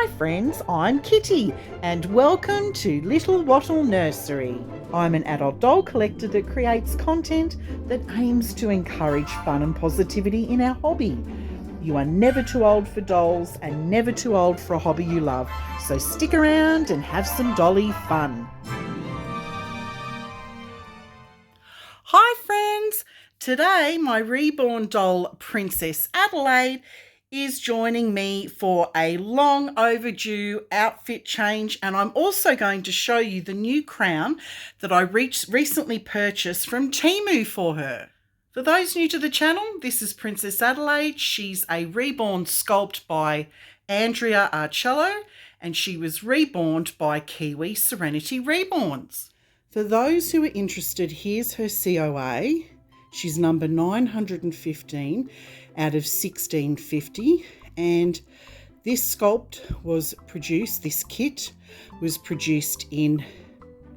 Hi friends, I'm Kitty and welcome to Little Wattle Nursery. I'm an adult doll collector that creates content that aims to encourage fun and positivity in our hobby. You are never too old for dolls and never too old for a hobby you love, so stick around and have some dolly fun. Hi friends, today my reborn doll Princess Adelaide is joining me for a long overdue outfit change, and I'm also going to show you the new crown that I recently purchased from TEMU for her. For those new to the channel, this is Princess Adelaide. She's a reborn sculpt by Andrea Arcello, and she was reborn by Kiwi Serenity Reborns. For those who are interested, here's her COA. She's number 915 out of 1650, and this kit was produced in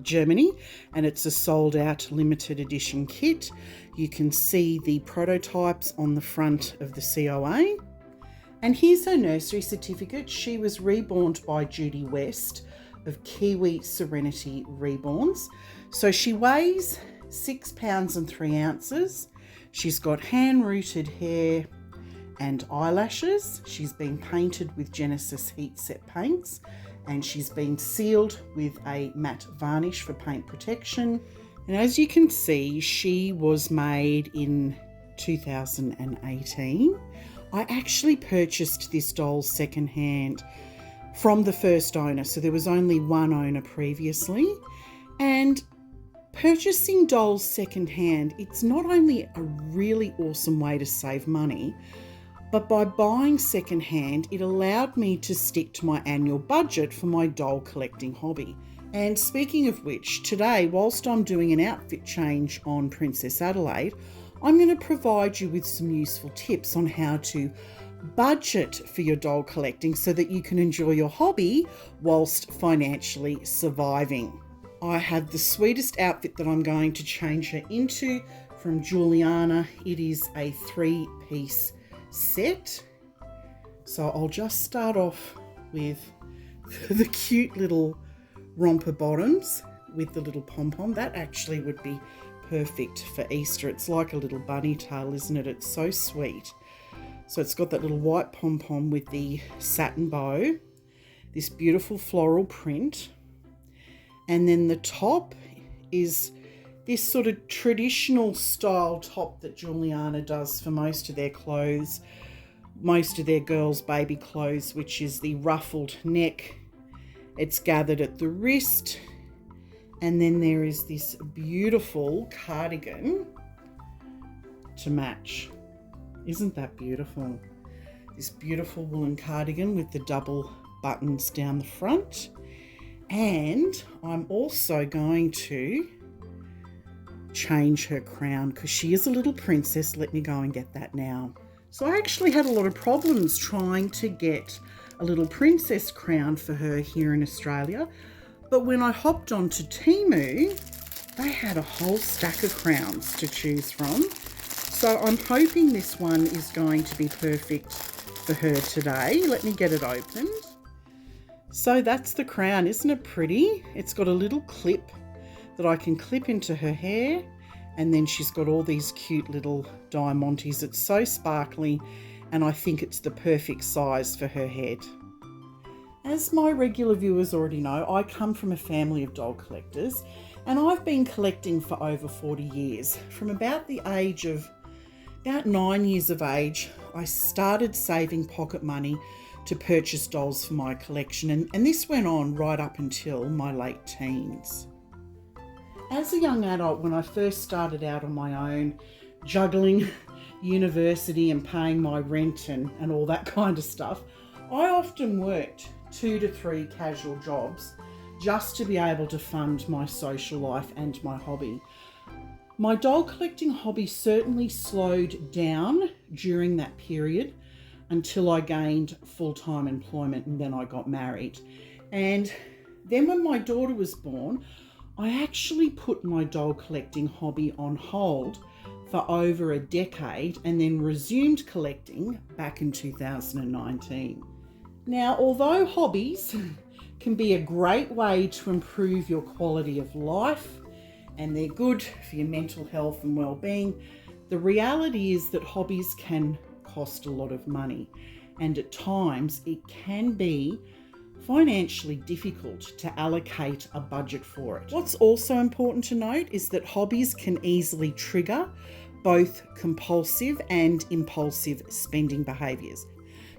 Germany, and it's a sold out limited edition kit. You can see the prototypes on the front of the COA. And here's her nursery certificate. She was reborn by Judy West of Kiwi Serenity Reborns. So she weighs 6 pounds and 3 ounces. She's got hand-rooted hair and eyelashes. She's been painted with Genesis heat set paints, and she's been sealed with a matte varnish for paint protection. And as you can see, she was made in 2018. I actually purchased this doll secondhand from the first owner, so there was only one owner previously. And purchasing dolls secondhand, it's not only a really awesome way to save money, but by buying secondhand, it allowed me to stick to my annual budget for my doll collecting hobby. And speaking of which, today, whilst I'm doing an outfit change on Princess Adelaide, I'm going to provide you with some useful tips on how to budget for your doll collecting so that you can enjoy your hobby whilst financially surviving. I have the sweetest outfit that I'm going to change her into from Juliana. It is a 3-piece set. So I'll just start off with the cute little romper bottoms with the little pom-pom. That actually would be perfect for Easter. It's like a little bunny tail, isn't it? It's so sweet. So it's got that little white pom-pom with the satin bow, this beautiful floral print. And then the top is this sort of traditional style top that Juliana does for most of their clothes, most of their girls' baby clothes, which is the ruffled neck. It's gathered at the wrist. And then there is this beautiful cardigan to match. Isn't that beautiful? This beautiful woolen cardigan with the double buttons down the front. And I'm also going to change her crown because she is a little princess. Let me go and get that now. So I actually had a lot of problems trying to get a little princess crown for her here in Australia. But when I hopped onto TEMU, they had a whole stack of crowns to choose from. So I'm hoping this one is going to be perfect for her today. Let me get it opened. So that's the crown. Isn't it pretty? It's got a little clip that I can clip into her hair, and then she's got all these cute little diamantes. It's so sparkly, and I think it's the perfect size for her head. As my regular viewers already know, I come from a family of doll collectors, and I've been collecting for over 40 years. From about 9 years of age, I started saving pocket money to purchase dolls for my collection, and this went on right up until my late teens. As a young adult, when I first started out on my own, juggling university and paying my rent and all that kind of stuff, I often worked 2 to 3 casual jobs just to be able to fund my social life and my hobby. My doll collecting hobby certainly slowed down during that period until I gained full-time employment, and then I got married. And then when my daughter was born, I actually put my doll collecting hobby on hold for over a decade and then resumed collecting back in 2019. Now, although hobbies can be a great way to improve your quality of life and they're good for your mental health and well-being, the reality is that hobbies can cost a lot of money, and at times it can be financially difficult to allocate a budget for it. What's also important to note is that hobbies can easily trigger both compulsive and impulsive spending behaviours.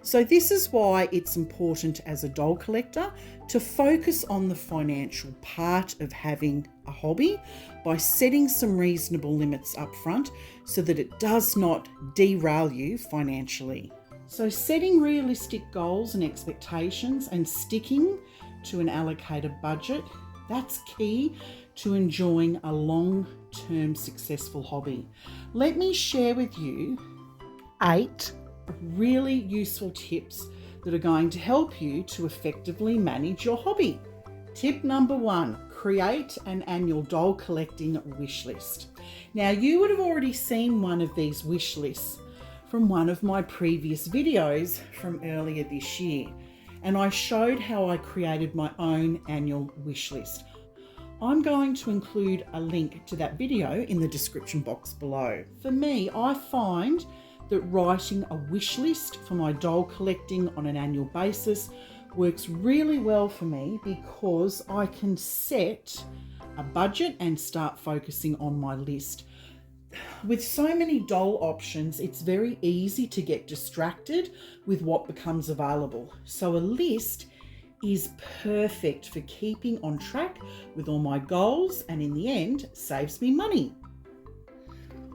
So this is why it's important as a doll collector to focus on the financial part of having a hobby by setting some reasonable limits up front so that it does not derail you financially. So setting realistic goals and expectations and sticking to an allocated budget, that's key to enjoying a long-term successful hobby. Let me share with you 8 really useful tips that are going to help you to effectively manage your hobby. Tip number 1, create an annual doll collecting wish list. Now, you would have already seen one of these wish lists from one of my previous videos from earlier this year, and I showed how I created my own annual wish list. I'm going to include a link to that video in the description box below. For me, I find that writing a wish list for my doll collecting on an annual basis works really well for me because I can set a budget and start focusing on my list. With so many doll options, it's very easy to get distracted with what becomes available. So a list is perfect for keeping on track with all my goals, and in the end, saves me money.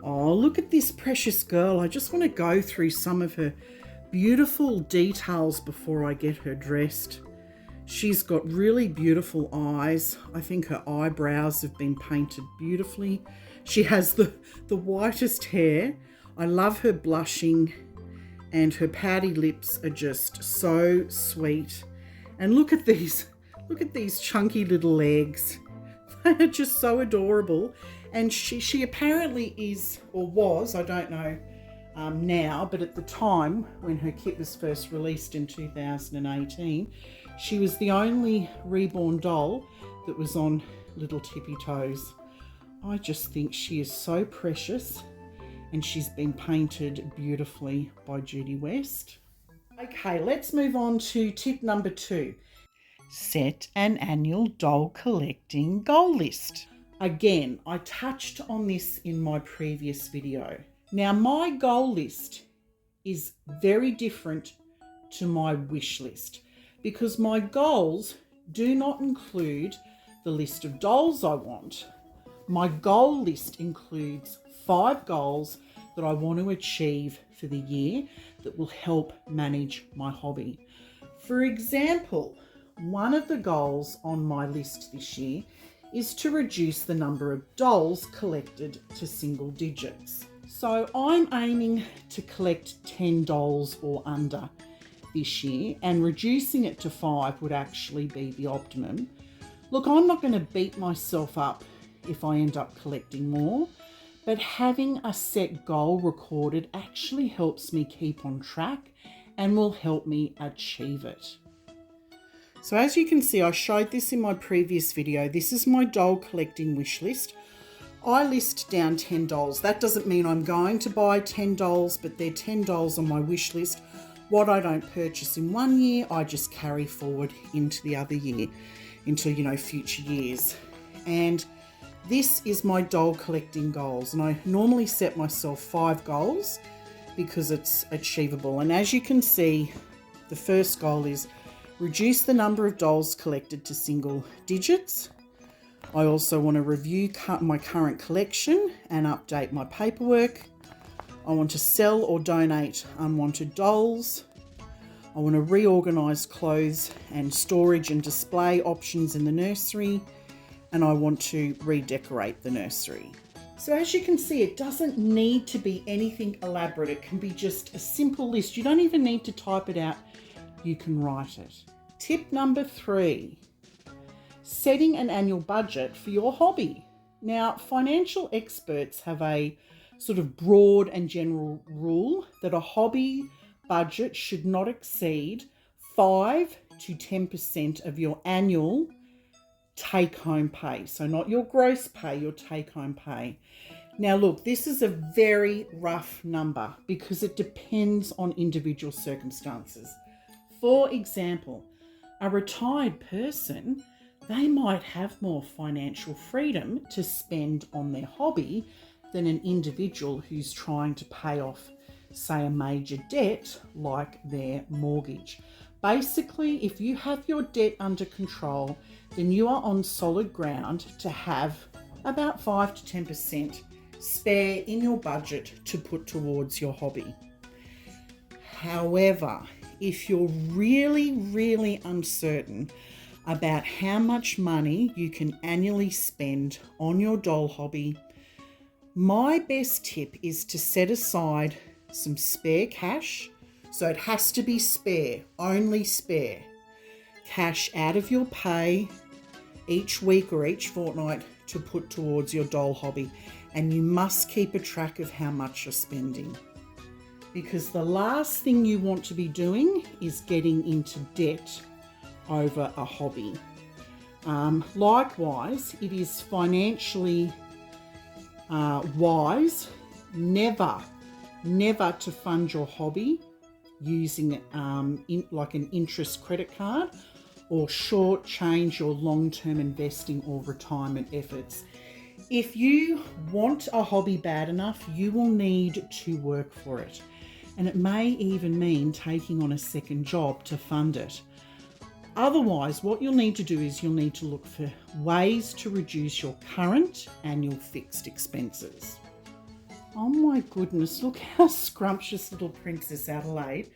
Oh, look at this precious girl. I just want to go through some of her beautiful details before I get her dressed. She's got really beautiful eyes. I think her eyebrows have been painted beautifully. She has the whitest hair. I love her blushing, and her pouty lips are just so sweet. And look at these chunky little legs. They are just so adorable. And she apparently is, or was, I don't know now, but at the time when her kit was first released in 2018, she was the only reborn doll that was on little tippy toes. I just think she is so precious, and she's been painted beautifully by Judy West. Okay, let's move on to tip number 2. Set an annual doll collecting goal list. Again, I touched on this in my previous video. Now, my goal list is very different to my wish list because my goals do not include the list of dolls I want. My goal list includes 5 goals that I want to achieve for the year that will help manage my hobby. For example, one of the goals on my list this year is to reduce the number of dolls collected to single digits. So I'm aiming to collect 10 dolls or under this year, and reducing it to 5 would actually be the optimum. Look, I'm not going to beat myself up if I end up collecting more, but having a set goal recorded actually helps me keep on track and will help me achieve it. So as you can see, I showed this in my previous video. This is my doll collecting wish list. I list down 10 dolls. That doesn't mean I'm going to buy 10 dolls, but they're 10 dolls on my wish list. What I don't purchase in one year, I just carry forward into the other year, into, future years. And this is my doll collecting goals. And I normally set myself 5 goals because it's achievable. And as you can see, the first goal is reduce the number of dolls collected to single digits. I also want to review my current collection and update my paperwork. I want to sell or donate unwanted dolls. I want to reorganise clothes and storage and display options in the nursery. And I want to redecorate the nursery. So as you can see, it doesn't need to be anything elaborate. It can be just a simple list. You don't even need to type it out. You can write it. Tip number 3, setting an annual budget for your hobby. Now, financial experts have a sort of broad and general rule that a hobby budget should not exceed 5 to 10% of your annual take-home pay. So not your gross pay, your take-home pay. Now look, this is a very rough number because it depends on individual circumstances. For example, a retired person, they might have more financial freedom to spend on their hobby than an individual who's trying to pay off, say, a major debt like their mortgage. Basically, if you have your debt under control, then you are on solid ground to have about 5 to 10% spare in your budget to put towards your hobby. However, if you're really, really uncertain about how much money you can annually spend on your doll hobby, my best tip is to set aside some spare cash. So it has to be spare, only spare cash out of your pay each week or each fortnight to put towards your doll hobby. And you must keep a track of how much you're spending, because the last thing you want to be doing is getting into debt over a hobby. Likewise, it is financially wise never to fund your hobby using like an interest credit card, or shortchange your long-term investing or retirement efforts. If you want a hobby bad enough, you will need to work for it. And it may even mean taking on a second job to fund it. Otherwise, what you'll need to do is you'll need to look for ways to reduce your current annual fixed expenses. Oh my goodness, look how scrumptious little Princess Adelaide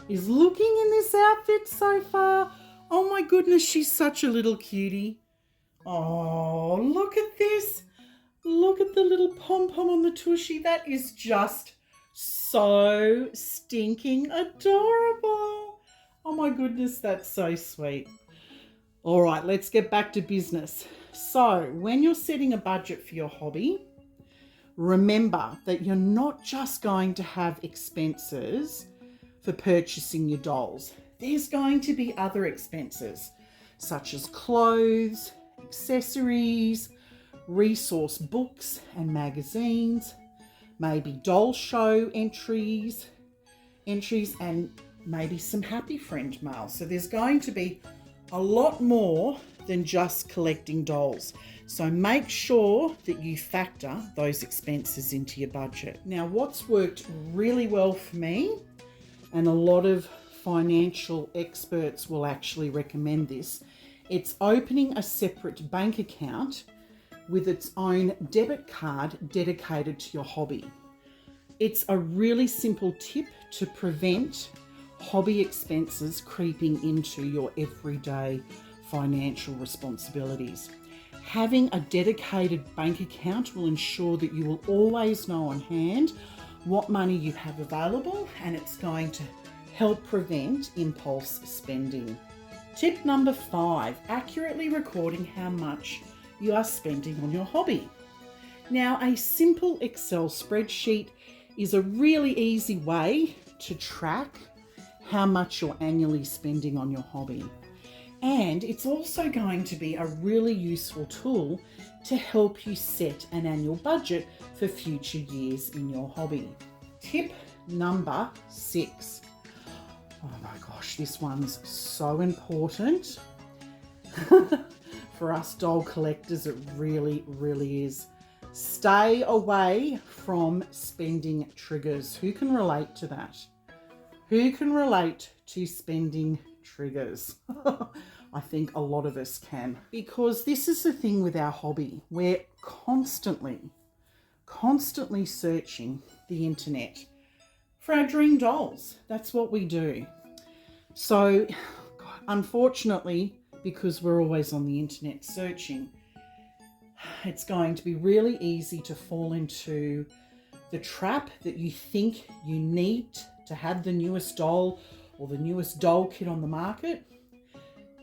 is looking in this outfit so far. Oh my goodness, she's such a little cutie. Oh, look at this. Look at the little pom-pom on the tushy. That is just so stinking adorable. Oh my goodness, that's so sweet. All right, let's get back to business. So when you're setting a budget for your hobby, remember that you're not just going to have expenses for purchasing your dolls. There's going to be other expenses such as clothes, accessories, resource books and magazines, maybe doll show entries, and maybe some happy friend mail. So there's going to be a lot more than just collecting dolls. So make sure that you factor those expenses into your budget. Now, what's worked really well for me, and a lot of financial experts will actually recommend this, it's opening a separate bank account with its own debit card dedicated to your hobby. It's a really simple tip to prevent hobby expenses creeping into your everyday financial responsibilities. Having a dedicated bank account will ensure that you will always know on hand what money you have available, and it's going to help prevent impulse spending. Tip number 5, accurately recording how much you are spending on your hobby. Now, a simple Excel spreadsheet is a really easy way to track how much you're annually spending on your hobby. And it's also going to be a really useful tool to help you set an annual budget for future years in your hobby. Tip number 6. Oh my gosh, this one's so important. For us doll collectors, it really, really is. Stay away from spending triggers. Who can relate to that? Who can relate to spending triggers? I think a lot of us can. Because this is the thing with our hobby. We're constantly searching the internet for our dream dolls. That's what we do. So, unfortunately, because we're always on the internet searching, it's going to be really easy to fall into the trap that you think you need to have the newest doll or the newest doll kit on the market.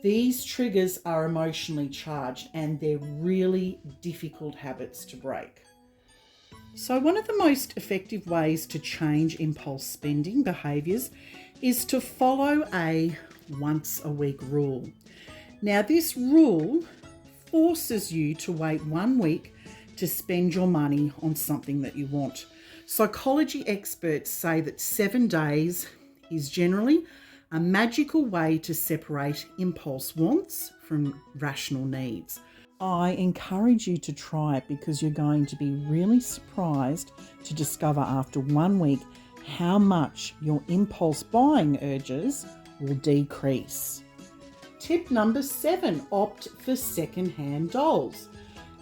These triggers are emotionally charged and they're really difficult habits to break. So one of the most effective ways to change impulse spending behaviours is to follow a once a week rule. Now, this rule forces you to wait 1 week to spend your money on something that you want. Psychology experts say that 7 days is generally a magical way to separate impulse wants from rational needs. I encourage you to try it because you're going to be really surprised to discover after 1 week how much your impulse buying urges will decrease. Tip number 7, opt for second-hand dolls.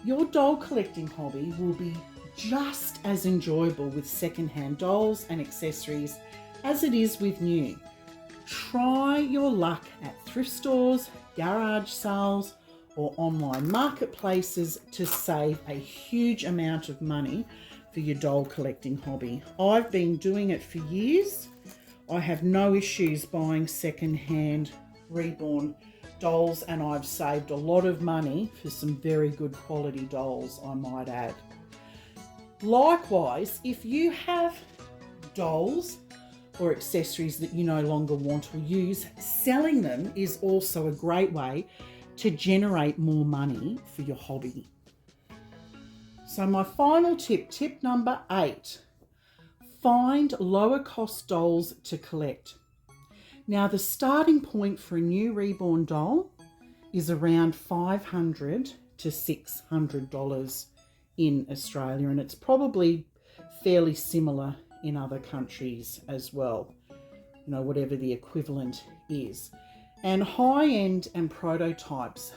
Your doll collecting hobby will be just as enjoyable with second-hand dolls and accessories as it is with new. Try your luck at thrift stores, garage sales, or online marketplaces to save a huge amount of money for your doll collecting hobby. I've been doing it for years. I have no issues buying second-hand Reborn dolls, and I've saved a lot of money for some very good quality dolls, I might add. Likewise, if you have dolls or accessories that you no longer want or use, selling them is also a great way to generate more money for your hobby. So my final tip, tip number 8, find lower cost dolls to collect. Now, the starting point for a new Reborn doll is around $500 to $600 in Australia, and it's probably fairly similar in other countries as well, you know, whatever the equivalent is. And high-end and prototypes,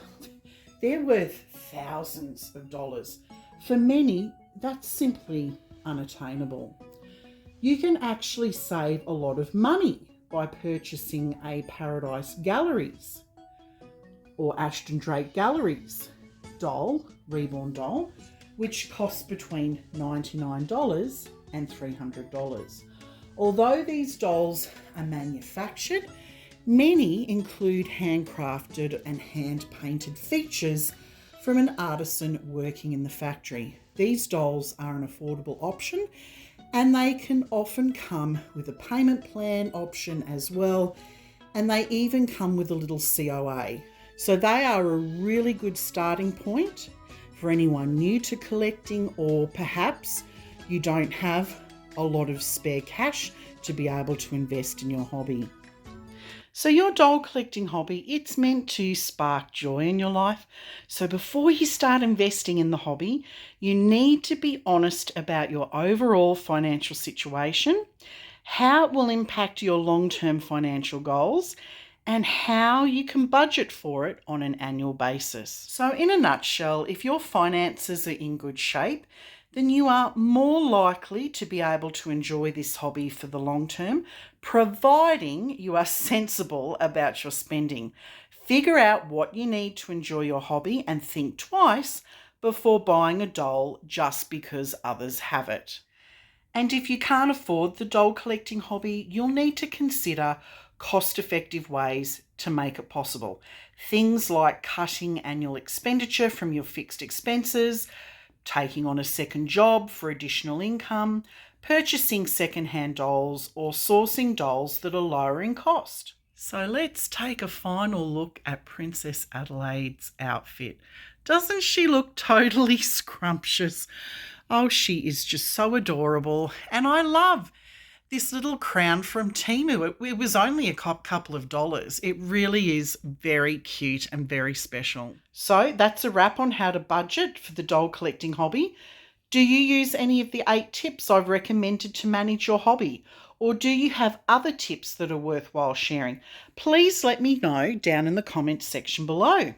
they're worth thousands of dollars. For many, that's simply unattainable. You can actually save a lot of money by purchasing a Paradise Galleries or Ashton Drake Galleries doll, Reborn doll, which costs between $99 and $300. Although these dolls are manufactured, many include handcrafted and hand-painted features from an artisan working in the factory. These dolls are an affordable option, and they can often come with a payment plan option as well, and they even come with a little COA. So they are a really good starting point for anyone new to collecting, or perhaps you don't have a lot of spare cash to be able to invest in your hobby. So your doll collecting hobby, it's meant to spark joy in your life. So before you start investing in the hobby, you need to be honest about your overall financial situation, how it will impact your long-term financial goals, and how you can budget for it on an annual basis. So in a nutshell, if your finances are in good shape, then you are more likely to be able to enjoy this hobby for the long term, providing you are sensible about your spending. Figure out what you need to enjoy your hobby and think twice before buying a doll just because others have it. And if you can't afford the doll collecting hobby, you'll need to consider cost-effective ways to make it possible. Things like cutting annual expenditure from your fixed expenses, taking on a second job for additional income, purchasing second-hand dolls, or sourcing dolls that are lower in cost. So let's take a final look at Princess Adelaide's outfit. Doesn't she look totally scrumptious? Oh, she is just so adorable. And I love this little crown from TEMU. It was only a couple of dollars. It really is very cute and very special. So that's a wrap on how to budget for the doll collecting hobby. Do you use any of the 8 tips I've recommended to manage your hobby? Or do you have other tips that are worthwhile sharing? Please let me know down in the comments section below.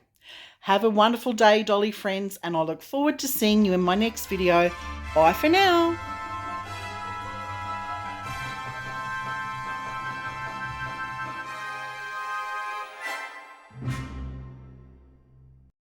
Have a wonderful day, Dolly friends, and I look forward to seeing you in my next video. Bye for now.